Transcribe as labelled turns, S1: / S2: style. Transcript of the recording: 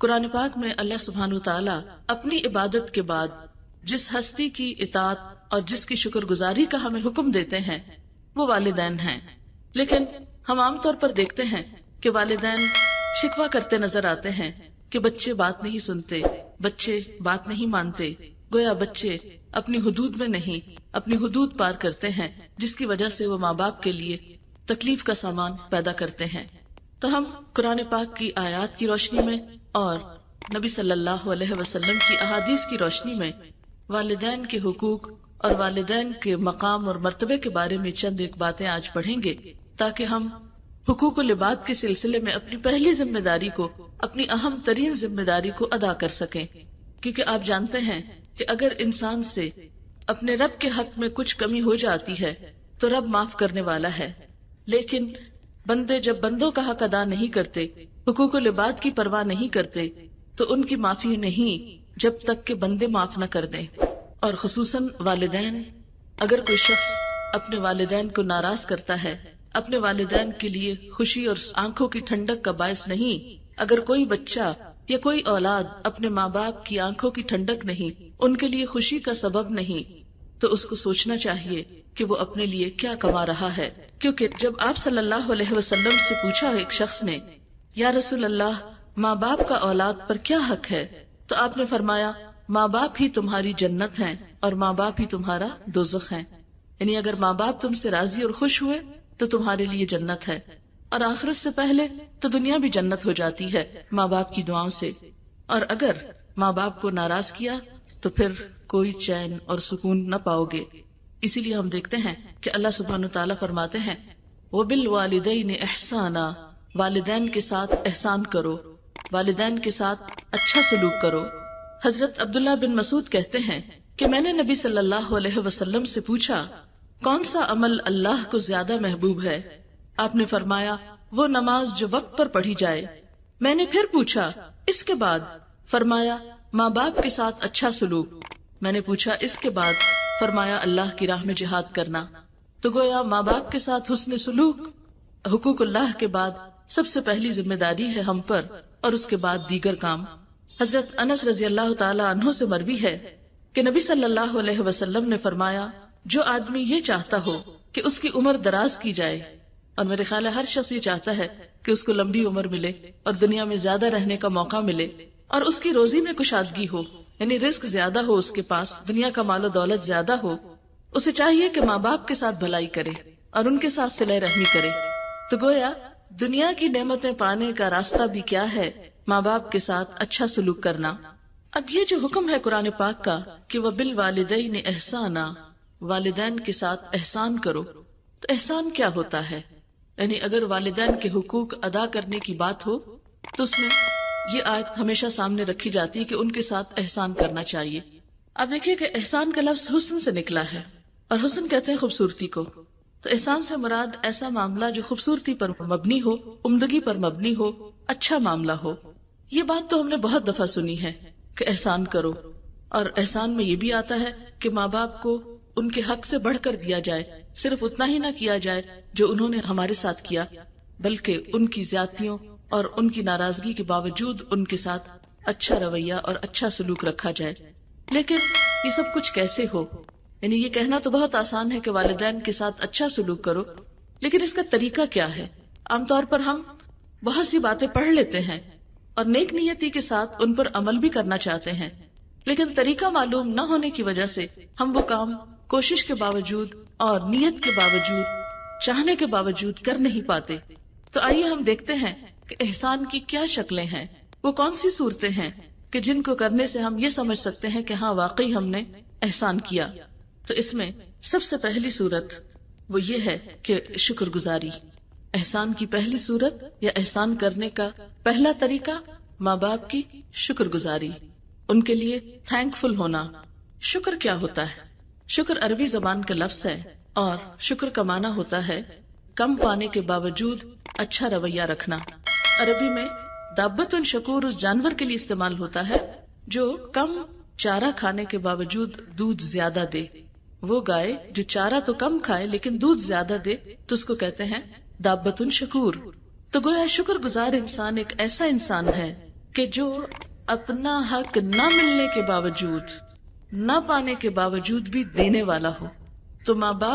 S1: قرآن پاک میں اللہ سبحانہ تعالیٰ اپنی عبادت کے بعد جس ہستی کی اطاعت اور جس کی شکر گزاری کا ہمیں حکم دیتے ہیں وہ والدین ہیں. لیکن ہم عام طور پر دیکھتے ہیں کہ والدین شکوہ کرتے نظر آتے ہیں کہ بچے بات نہیں سنتے، بچے بات نہیں مانتے، گویا بچے اپنی حدود میں نہیں، اپنی حدود پار کرتے ہیں، جس کی وجہ سے وہ ماں باپ کے لیے تکلیف کا سامان پیدا کرتے ہیں. تو ہم قرآن پاک کی آیات کی روشنی میں اور نبی صلی اللہ علیہ وسلم کی احادیث کی روشنی میں والدین کے حقوق اور والدین کے مقام اور مرتبے کے بارے میں چند ایک باتیں آج پڑھیں گے، تاکہ ہم حقوق العباد کے سلسلے میں اپنی پہلی ذمہ داری کو، اپنی اہم ترین ذمہ داری کو ادا کر سکیں. کیونکہ آپ جانتے ہیں کہ اگر انسان سے اپنے رب کے حق میں کچھ کمی ہو جاتی ہے تو رب معاف کرنے والا ہے، لیکن بندے جب بندوں کا حق ادا نہیں کرتے، حقوق العباد کی پرواہ نہیں کرتے، تو ان کی معافی نہیں جب تک کہ بندے معاف نہ کر دیں. اور خصوصاً والدین، اگر کوئی شخص اپنے والدین کو ناراض کرتا ہے، اپنے والدین کے لیے خوشی اور آنکھوں کی ٹھنڈک کا باعث نہیں، اگر کوئی بچہ یا کوئی اولاد اپنے ماں باپ کی آنکھوں کی ٹھنڈک نہیں، ان کے لیے خوشی کا سبب نہیں، تو اس کو سوچنا چاہیے کہ وہ اپنے لیے کیا کما رہا ہے. کیونکہ جب آپ صلی اللہ علیہ وسلم سے پوچھا ایک شخص نے، یا رسول اللہ، ماں باپ کا اولاد پر کیا حق ہے، تو آپ نے فرمایا ماں باپ ہی تمہاری جنت ہیں اور ماں باپ ہی تمہارا دوزخ ہیں. یعنی اگر ماں باپ تم سے راضی اور خوش ہوئے تو تمہارے لیے جنت ہے، اور آخرت سے پہلے تو دنیا بھی جنت ہو جاتی ہے ماں باپ کی دعاؤں سے. اور اگر ماں باپ کو ناراض کیا تو پھر کوئی چین اور سکون نہ پاؤ گے. اسی لیے ہم دیکھتے ہیں کہ اللہ سبحانہ تعالیٰ فرماتے ہیں وَبِالْوَالِدَيْنِ احسانا، والدین کے ساتھ احسان کرو، والدین کے ساتھ اچھا سلوک کرو. حضرت عبداللہ بن مسعود کہتے ہیں کہ میں نے نبی صلی اللہ علیہ وسلم سے پوچھا کون سا عمل اللہ کو زیادہ محبوب ہے؟ آپ نے فرمایا وہ نماز جو وقت پر پڑھی جائے. میں نے پھر پوچھا اس کے بعد؟ فرمایا ماں باپ کے ساتھ اچھا سلوک. میں نے پوچھا اس کے بعد؟ فرمایا اللہ کی راہ میں جہاد کرنا. تو گویا ماں باپ کے ساتھ حسن سلوک حقوق اللہ کے بعد سب سے پہلی ذمہ داری ہے ہم پر، اور اس کے بعد دیگر کام. حضرت انس رضی اللہ تعالی عنہ سے مروی ہے کہ نبی صلی اللہ علیہ وسلم نے فرمایا جو آدمی یہ چاہتا ہو کہ اس کی عمر دراز کی جائے، اور میرے خیال ہے ہر شخص یہ چاہتا ہے کہ اس کو لمبی عمر ملے اور دنیا میں زیادہ رہنے کا موقع ملے، اور اس کی روزی میں کشادگی ہو، یعنی رزق زیادہ ہو، اس کے پاس دنیا کا مال و دولت زیادہ ہو، اسے چاہیے کہ ماں باپ کے ساتھ بھلائی کرے اور ان کے ساتھ صلہ رحمی کرے. تو گویا دنیا کی نعمتیں پانے کا راستہ بھی کیا ہے؟ ماں باپ کے ساتھ اچھا سلوک کرنا. اب یہ جو حکم ہے قرآن پاک کا کہ وَبِالْوَالِدَيْنِ احسانا، والدین کے ساتھ احسان کرو، تو احسان کیا ہوتا ہے؟ یعنی اگر والدین کے حقوق ادا کرنے کی بات ہو تو اس میں یہ آیت ہمیشہ سامنے رکھی جاتی ہے کہ ان کے ساتھ احسان کرنا چاہیے. اب دیکھیے کہ احسان کا لفظ حسن سے نکلا ہے، اور حسن کہتے ہیں خوبصورتی کو. تو احسان سے مراد ایسا معاملہ جو خوبصورتی پر مبنی ہو، عمدگی پر مبنی ہو، اچھا معاملہ ہو. یہ بات تو ہم نے بہت دفعہ سنی ہے کہ احسان کرو، اور احسان میں یہ بھی آتا ہے کہ ماں باپ کو ان کے حق سے بڑھ کر دیا جائے، صرف اتنا ہی نہ کیا جائے جو انہوں نے ہمارے ساتھ کیا، بلکہ ان کی زیادتیوں اور ان کی ناراضگی کے باوجود ان کے ساتھ اچھا رویہ اور اچھا سلوک رکھا جائے. لیکن یہ سب کچھ کیسے ہو؟ یعنی یہ کہنا تو بہت آسان ہے کہ والدین کے ساتھ اچھا سلوک کرو، لیکن اس کا طریقہ کیا ہے؟ عام طور پر ہم بہت سی باتیں پڑھ لیتے ہیں اور نیک نیتی کے ساتھ ان پر عمل بھی کرنا چاہتے ہیں، لیکن طریقہ معلوم نہ ہونے کی وجہ سے ہم وہ کام کوشش کے باوجود اور نیت کے باوجود، چاہنے کے باوجود کر نہیں پاتے. تو آئیے ہم دیکھتے ہیں کہ احسان کی کیا شکلیں ہیں، وہ کون سی صورتیں ہیں کہ جن کو کرنے سے ہم یہ سمجھ سکتے ہیں کہ ہاں واقعی ہم نے احسان کیا. تو اس میں سب سے پہلی صورت وہ یہ ہے کہ شکر گزاری. احسان کی پہلی صورت یا احسان کرنے کا پہلا طریقہ ماں باپ کی شکر گزاری، ان کے لیے تھینک فل ہونا. شکر کیا ہوتا ہے؟ شکر عربی زبان کا لفظ ہے، اور شکر کا معنی ہوتا ہے کم پانے کے باوجود اچھا رویہ رکھنا. عربی میں دابۃ شکور اس جانور کے لیے استعمال ہوتا ہے جو کم چارہ کھانے کے باوجود دودھ زیادہ دے. وہ گائے جو چارہ تو کم کھائے لیکن دودھ زیادہ دے تو اس کو کہتے ہیں دابۃ شکور. تو گویا شکر گزار انسان ایک ایسا انسان ہے کہ جو اپنا حق نہ ملنے کے باوجود، نہ پانے کے باوجود بھی دینے والا ہو. تو ماں باپ